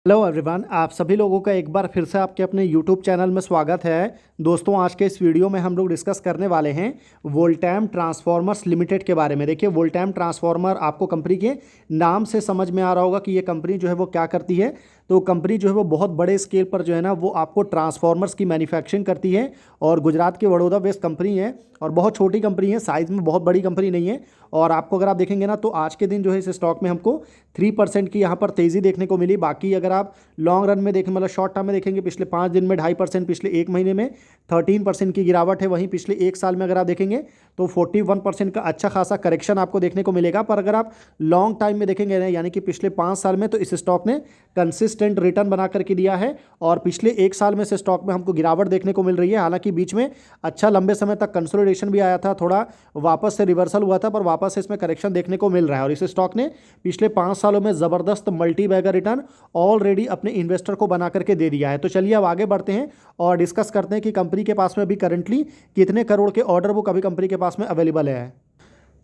Hello everyone, आप सभी लोगों का एक बार फिर से आपके अपने यूट्यूब चैनल में स्वागत है। दोस्तों, आज के इस वीडियो में हम लोग डिस्कस करने वाले हैं वोल्टैम ट्रांसफॉर्मर्स लिमिटेड के बारे में। देखिए, वोल्टैम ट्रांसफॉर्मर आपको कंपनी के नाम से समझ में आ रहा होगा कि ये कंपनी जो है वो क्या करती है। तो कंपनी जो है वो बहुत बड़े स्केल पर जो है ना वो आपको ट्रांसफॉर्मर्स की मैन्युफैक्चरिंग करती है और गुजरात की बड़ौदा बेस्ड कंपनी है और बहुत छोटी कंपनी है, साइज़ में बहुत बड़ी कंपनी नहीं है। और आपको अगर आप देखेंगे ना तो आज के दिन जो है इस स्टॉक में हमको 3% की यहाँ पर तेज़ी देखने को मिली। बाकी अगर आप लॉन्ग रन में देखें, मतलब शॉर्ट टर्म में देखेंगे, पिछले 5 दिन में 2.5%, पिछले एक महीने में 13% की गिरावट है। वहीं पिछले एक साल में अगर आप देखेंगे तो 41% का अच्छा खासा करेक्शन आपको देखने को मिलेगा। पर अगर आप लॉन्ग टाइम में देखेंगे ना, यानी कि पिछले 5 साल में, तो इस स्टॉक ने कंसिस्टेंट रिटर्न बना करके दिया है और पिछले एक साल में से स्टॉक में हमको गिरावट देखने को मिल रही है। हालांकि बीच में अच्छा लंबे समय तक कंसोलिडेशन भी आया था, थोड़ा वापस से रिवर्सल हुआ था, पर वापस से इसमें करेक्शन देखने को मिल रहा है। और इस स्टॉक ने पिछले 5 सालों में ज़बरदस्त मल्टी बैगर रिटर्न ऑलरेडी अपने इन्वेस्टर को बना करके दे दिया है। तो चलिए अब आगे बढ़ते हैं और डिस्कस करते हैं कि कंपनी के पास में अभी करंटली कितने करोड़ के ऑर्डर बुक अभी कंपनी के पास में अवेलेबल है।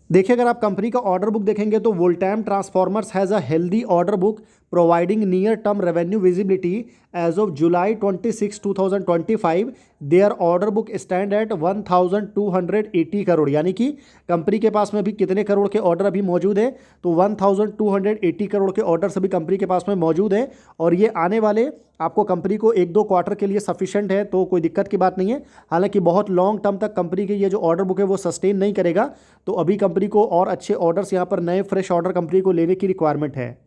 देखिए, अगर आप कंपनी का ऑर्डर बुक देखेंगे तो Voltamp transformers has a healthy order book providing near term revenue visibility as of July 26, 2025 their order book stand at 1280 crore. यानी कि कंपनी के पास में भी कितने करोड़ के ऑर्डर अभी मौजूद है, तो 1280 करोड़ के ऑर्डर सभी कंपनी के पास में मौजूद है। और ये आने वाले आपको कंपनी को 1-2 क्वार्टर के लिए सफिशिएंट है, तो कोई दिक्कत की बात नहीं है। हालांकि बहुत लॉन्ग टर्म तक कंपनी के ये जो ऑर्डर बुक है वो सस्टेन नहीं करेगा, तो अभी कंपनी को और अच्छे ऑर्डर्स यहाँ पर नए फ्रेश ऑर्डर कंपनी को लेने की रिक्वायरमेंट है।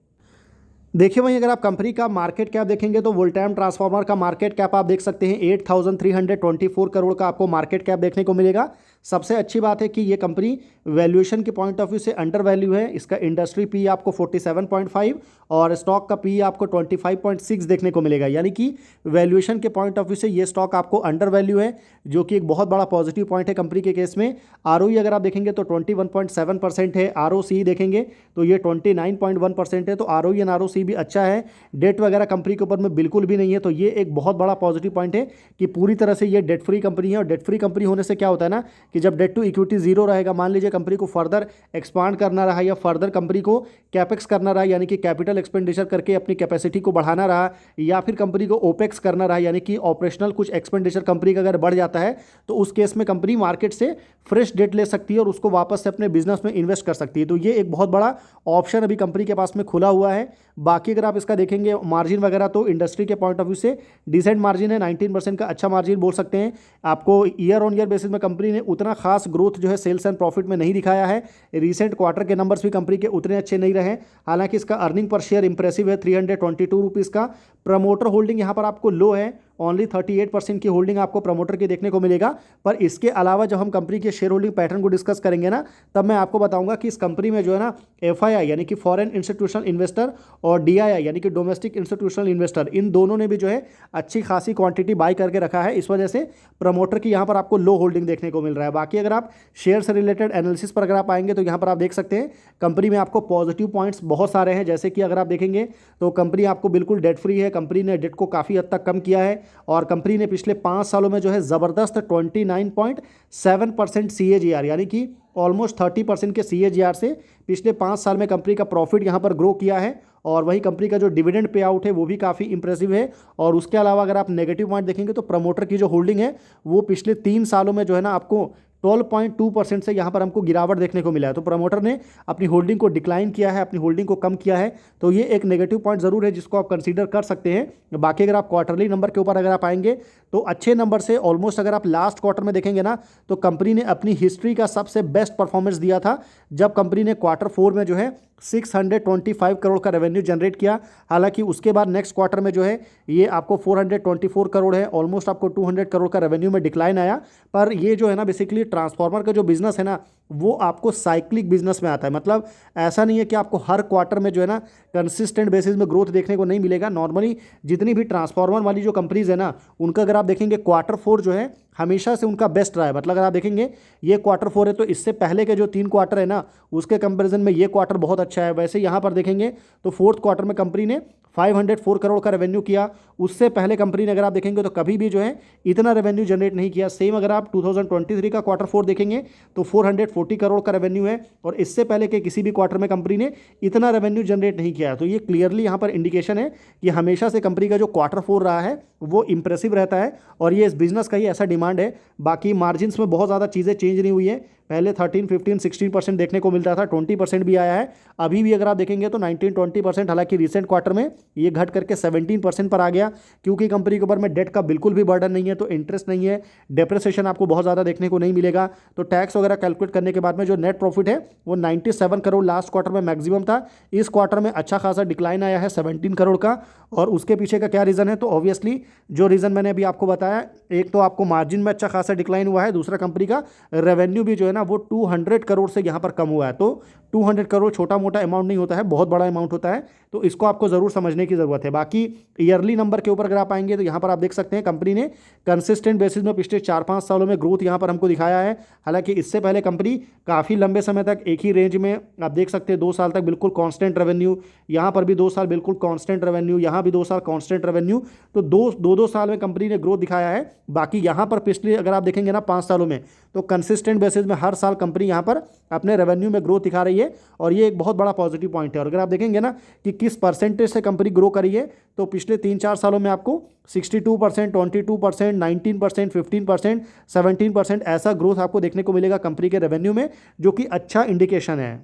देखिए, वहीं अगर आप कंपनी का मार्केट कैप देखेंगे तो वोल्टैम ट्रांसफॉर्मर का मार्केट कैप आप देख सकते हैं 8,324 करोड़ का आपको मार्केट कैप देखने को मिलेगा। सबसे अच्छी बात है कि ये कंपनी वैल्यूएशन के पॉइंट ऑफ व्यू से अंडर वैल्यू है। इसका इंडस्ट्री पी आपको 47.5 और स्टॉक का पी आपको 25.6 देखने को मिलेगा। यानी कि वैल्यूएशन के पॉइंट ऑफ व्यू से ये स्टॉक आपको अंडर वैल्यू है, जो कि एक बहुत बड़ा पॉजिटिव पॉइंट है कंपनी के केस में। आरओई अगर आप देखेंगे तो 21.7% है। आरओसी देखेंगे तो ये 29.1% है, तो आरओई एंड आरओसी भी अच्छा है। डेट वगैरह कंपनी के ऊपर में बिल्कुल भी नहीं है, तो ये एक बहुत बड़ा पॉजिटिव पॉइंट है कि पूरी तरह से ये डेट फ्री कंपनी है। और डेट फ्री कंपनी होने से क्या होता है ना कि जब डेट टू इक्विटी जीरो रहेगा, मान लीजिए कंपनी को फर्दर एक्सपांड करना रहा या फर्दर कंपनी को कैपेक्स करना रहा, यानी कि कैपिटल एक्सपेंडिचर करके अपनी कैपेसिटी को बढ़ाना रहा, या फिर कंपनी को ओपेक्स करना रहा, यानी कि ऑपरेशनल कुछ एक्सपेंडिचर कंपनी का अगर बढ़ जाता है, तो उस केस में कंपनी मार्केट से फ्रेश डेट ले सकती है और उसको वापस से अपने बिजनेस में इन्वेस्ट कर सकती है। तो ये एक बहुत बड़ा ऑप्शन अभी कंपनी के पास में खुला हुआ है। बाकी अगर आप इसका देखेंगे मार्जिन वगैरह, तो इंडस्ट्री के पॉइंट ऑफ व्यू से डिसेंट मार्जिन है, 19% का अच्छा मार्जिन बोल सकते हैं। आपको ईयर ऑन ईयर बेसिस में कंपनी ने उतना खास ग्रोथ जो है सेल्स एंड प्रॉफिट में नहीं दिखाया है। रिसेंट क्वार्टर के नंबर्स भी कंपनी के उतने अच्छे नहीं रहे। हालांकि इसका अर्निंग पर शेयर इंप्रेसिव है, 322 रुपीज़ का। प्रमोटर होल्डिंग यहाँ पर आपको लो है, ओनली 38% की होल्डिंग आपको प्रमोटर की देखने को मिलेगा। पर इसके अलावा जब हम कंपनी के शेयर होल्डिंग पैटर्न को डिस्कस करेंगे ना, तब मैं आपको बताऊंगा कि इस कंपनी में जो है ना एफआईआई यानी कि फॉरेन इंस्टीट्यूशनल इन्वेस्टर और डीआईआई यानी कि डोमेस्टिक इंस्टीट्यूशनल इन्वेस्टर, इन दोनों ने भी जो है अच्छी खासी क्वांटिटी बाई करके रखा है। इस वजह से प्रमोटर की यहाँ पर आपको लो होल्डिंग देखने को मिल रहा है। बाकी अगर आप शेयर से रिलेटेड एनालिसिस पर अगर आप आएंगे तो यहाँ पर आप देख सकते हैं कंपनी में आपको पॉजिटिव पॉइंट्स बहुत सारे हैं। जैसे कि अगर आप देखेंगे तो कंपनी आपको बिल्कुल डेट फ्री है, कंपनी ने डेट को काफ़ी हद तक कम किया है और कंपनी ने पिछले 5 सालों में जो है ज़बरदस्त 29.7% CAGR यानी कि ऑलमोस्ट 30% के CAGR से पिछले 5 साल में कंपनी का प्रॉफिट यहाँ पर ग्रो किया है। और वही कंपनी का जो डिविडेंड पे आउट है वो भी काफ़ी इंप्रेसिव है। और उसके अलावा अगर आप नेगेटिव पॉइंट देखेंगे तो प्रमोटर की जो होल्डिंग है वो पिछले 3 सालों में जो है ना आपको 12.2% से यहाँ पर हमको गिरावट देखने को मिला है। तो प्रमोटर ने अपनी होल्डिंग को डिक्लाइन किया है, अपनी होल्डिंग को कम किया है। तो ये एक नेगेटिव पॉइंट ज़रूर है जिसको आप कंसीडर कर सकते हैं। बाकी अगर आप क्वार्टरली नंबर के ऊपर अगर आप आएंगे तो अच्छे नंबर से ऑलमोस्ट अगर आप लास्ट क्वार्टर में देखेंगे ना तो कंपनी ने अपनी हिस्ट्री का सबसे बेस्ट परफॉर्मेंस दिया था, जब कंपनी ने Q4 में जो है 625 करोड़ का रेवेन्यू जनरेट किया। हालांकि उसके बाद नेक्स्ट क्वार्टर में जो है ये आपको 424 करोड़ है, ऑलमोस्ट आपको 200 करोड़ का रेवेन्यू में डिक्लाइन आया। पर ये जो है ना बेसिकली ट्रांसफार्मर का जो बिजनेस है ना वो आपको साइक्लिक बिजनेस में आता है। मतलब ऐसा नहीं है कि आपको हर क्वार्टर में जो है ना कंसिस्टेंट बेसिस में ग्रोथ देखने को नहीं मिलेगा। नॉर्मली जितनी भी ट्रांसफार्मर वाली जो कंपनीज है ना उनका अगर आप देखेंगे Q4 जो है हमेशा से उनका बेस्ट रहा है। मतलब अगर आप देखेंगे ये Q4 है तो इससे पहले के जो 3 क्वार्टर है ना उसके कंपैरिजन में ये क्वार्टर बहुत अच्छा है। वैसे यहाँ पर देखेंगे तो 4th क्वार्टर में कंपनी ने 504 करोड़ का रेवेन्यू किया। उससे पहले कंपनी ने अगर आप देखेंगे तो कभी भी जो है इतना रेवेन्यू जनरेट नहीं किया। सेम अगर आप 2023 का Q4 देखेंगे तो 440 करोड़ का रेवेन्यू है और इससे पहले के किसी भी क्वार्टर में कंपनी ने इतना रेवेन्यू जनरेट नहीं किया। तो ये क्लियरली यहाँ पर इंडिकेशन है कि हमेशा से कंपनी का जो Q4 रहा है वो इंप्रेसिव रहता है और ये इस बिजनेस का ही ऐसा डिमांड है। बाकी मार्जिन्स में बहुत ज़्यादा चीज़ें चेंज नहीं हुई है। पहले 13, 15, 16% देखने को मिलता था, 20% भी आया है। अभी भी अगर आप देखेंगे तो 19, 20%, हालांकि रिसेंट क्वार्टर में ये घट करके 17% पर आ गया, क्योंकि कंपनी के ऊपर में डेट का बिल्कुल भी बर्डन नहीं है, तो इंटरेस्ट नहीं है, डेप्रिसिएशन आपको बहुत ज़्यादा देखने को नहीं मिलेगा। तो टैक्स वगैरह कैलकुलेट करने के बाद में जो नेट प्रॉफिट है वो 97 करोड़ लास्ट क्वार्टर में मैक्सिमम था। इस क्वार्टर में अच्छा खासा डिक्लाइन आया है 17 करोड़ का। और उसके पीछे का क्या रीज़न है? तो ऑब्वियसली जो रीज़न मैंने अभी आपको बताया, एक तो आपको मार्जिन में अच्छा खासा डिक्लाइन हुआ है, दूसरा कंपनी का रेवेन्यू भी जो है ना वो 200 करोड़ से यहाँ पर कम हुआ है। तो 200 करोड़ छोटा मोटा अमाउंट नहीं होता है, बहुत बड़ा अमाउंट होता है, तो इसको आपको ज़रूर समझने की ज़रूरत है। बाकी ईयरली नंबर के ऊपर अगर आप आएंगे तो यहाँ पर आप देख सकते हैं कंपनी ने कंसिस्टेंट बेसिस में पिछले 4-5 सालों में ग्रोथ यहाँ पर हमको दिखाया है। हालांकि इससे पहले कंपनी काफ़ी लंबे समय तक एक ही रेंज में, आप देख सकते हैं 2 साल तक बिल्कुल कांस्टेंट रेवेन्यू, यहाँ पर भी 2 साल बिल्कुल कांस्टेंट रेवेन्यू, यहाँ भी 2 साल कांस्टेंट रेवेन्यू, तो दो साल में कंपनी ने ग्रोथ दिखाया है। बाकी यहाँ पर पिछले अगर आप देखेंगे ना 5 सालों में, तो कंसिस्टेंट बेसिस में हर साल कंपनी यहाँ पर अपने रेवेन्यू में ग्रोथ दिखा रही है और ये एक बहुत बड़ा पॉजिटिव पॉइंट है। और अगर आप देखेंगे ना कि किस परसेंटेज से कंपनी ग्रो करी है, तो पिछले 3-4 सालों में आपको 62%, 22%, 19%, 15%, 17% ऐसा ग्रोथ आपको देखने को मिलेगा कंपनी के रेवेन्यू में, जो कि अच्छा इंडिकेशन है।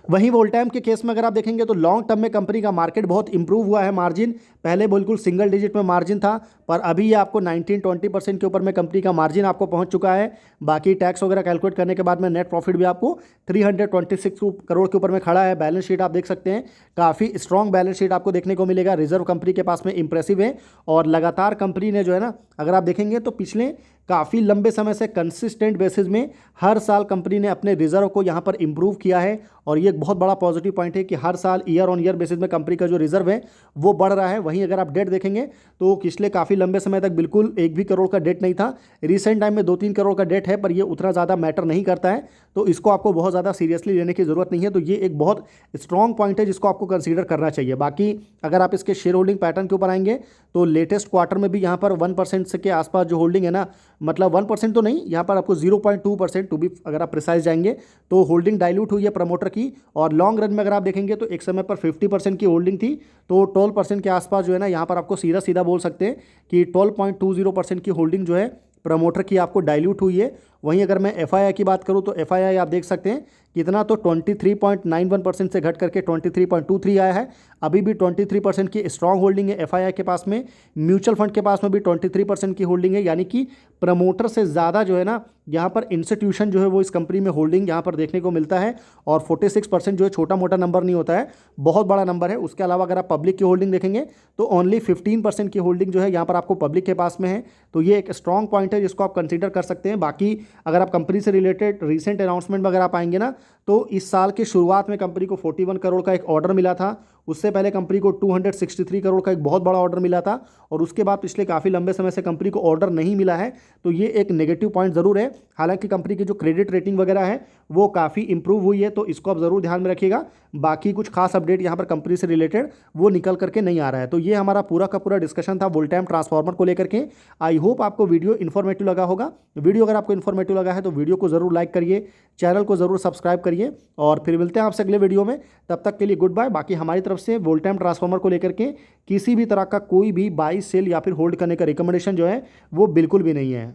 वहीं वोल्टाइम के केस में अगर आप देखेंगे तो लॉन्ग टर्म में कंपनी का मार्केट बहुत इंप्रूव हुआ है। मार्जिन पहले बिल्कुल सिंगल डिजिट में मार्जिन था, पर अभी ये आपको 19-20% के ऊपर में कंपनी का मार्जिन आपको पहुंच चुका है। बाकी टैक्स वगैरह कैलकुलेट करने के बाद में नेट प्रॉफिट भी आपको 326 करोड़ के ऊपर में खड़ा है। बैलेंस शीट आप देख सकते हैं, काफ़ी स्ट्रॉन्ग बैलेंस शीट आपको देखने को मिलेगा। रिजर्व कंपनी के पास में इंप्रेसिव है और लगातार कंपनी ने जो है ना, अगर आप देखेंगे तो पिछले काफ़ी लंबे समय से कंसिस्टेंट बेसिस में हर साल कंपनी ने अपने रिजर्व को यहाँ पर इंप्रूव किया है और ये एक बहुत बड़ा पॉजिटिव पॉइंट है कि हर साल ईयर ऑन ईयर बेसिस में कंपनी का जो रिजर्व है वो बढ़ रहा है। वहीं अगर आप डेट देखेंगे तो पिछले काफ़ी लंबे समय तक बिल्कुल 1 भी करोड़ का डेट नहीं था। रिसेंट टाइम में 2-3 करोड़ का डेट है, पर ये उतना ज़्यादा मैटर नहीं करता है, तो इसको आपको बहुत ज़्यादा सीरियसली लेने की ज़रूरत नहीं है। तो ये एक बहुत स्ट्रॉन्ग पॉइंट है जिसको आपको कंसीडर करना चाहिए। बाकी अगर आप इसके शेयर होल्डिंग पैटर्न के ऊपर आएंगे तो लेटेस्ट क्वार्टर में भी यहाँ पर 1% से के आसपास जो होल्डिंग है ना, मतलब 1% तो नहीं, यहाँ पर आपको 0.2% टू भी अगर आप प्रिसाइज जाएंगे तो होल्डिंग डाइल्यूट हुई है प्रमोटर की। और लॉन्ग रन में अगर आप देखेंगे तो एक समय पर 50% की होल्डिंग थी, तो 12% के आसपास जो है ना, यहाँ पर आपको सीधा सीधा बोल सकते हैं कि 12.20% की होल्डिंग जो है प्रमोटर की आपको डाइल्यूट हुई है। वहीं अगर मैं एफआईआई की बात करूं तो एफआईआई आप देख सकते हैं कितना, तो 23.91% से घट करके 23.23 आया है। अभी भी 23% की स्ट्रॉन्ग होल्डिंग है एफआईआई के पास में। म्यूचुअल फंड के पास में भी 23% की होल्डिंग है, यानी कि प्रमोटर से ज़्यादा जो है ना यहाँ पर इंस्टीट्यूशन जो है वो इस कंपनी में होल्डिंग यहाँ पर देखने को मिलता है। और 46% जो है छोटा मोटा नंबर नहीं होता है, बहुत बड़ा नंबर है। उसके अलावा अगर आप पब्लिक की होल्डिंग देखेंगे तो ओनली 15% की होल्डिंग जो है यहाँ पर आपको पब्लिक के पास में है। तो ये एक स्ट्रॉन्ग पॉइंट है जिसको आप कंसिडर कर सकते हैं। बाकी अगर आप कंपनी से रिलेटेड रिसेंट अनाउंसमेंट में अगर आप आएंगे ना, तो इस साल के शुरुआत में कंपनी को 41 करोड़ का एक ऑर्डर मिला था। उससे पहले कंपनी को 263 करोड़ का एक बहुत बड़ा ऑर्डर मिला था और उसके बाद पिछले काफ़ी लंबे समय से कंपनी को ऑर्डर नहीं मिला है। तो ये एक नेगेटिव पॉइंट ज़रूर है। हालांकि कंपनी की जो क्रेडिट रेटिंग वगैरह है वो काफ़ी इंप्रूव हुई है, तो इसको आप ज़रूर ध्यान में रखिएगा। बाकी कुछ खास अपडेट यहाँ पर कंपनी से रिलेटेड वो निकल करके नहीं आ रहा है। तो ये हमारा पूरा का पूरा डिस्कशन था वोल्टाइम ट्रांसफार्मर को लेकर के। आई होप आपको वीडियो इन्फॉर्मेटिव लगा होगा। वीडियो अगर आपको इन्फॉर्मेटिव लगा है तो वीडियो को ज़रूर लाइक करिए, चैनल को ज़रूर सब्सक्राइब करिए और फिर मिलते हैं आपसे अगले वीडियो में। तब तक के लिए गुड बाय। बाकी हमारी तरफ से वोल्टाइम ट्रांसफार्मर को लेकर के किसी भी तरह का कोई भी बाई सेल या फिर होल्ड करने का रिकमेंडेशन जो है वो बिल्कुल भी नहीं है।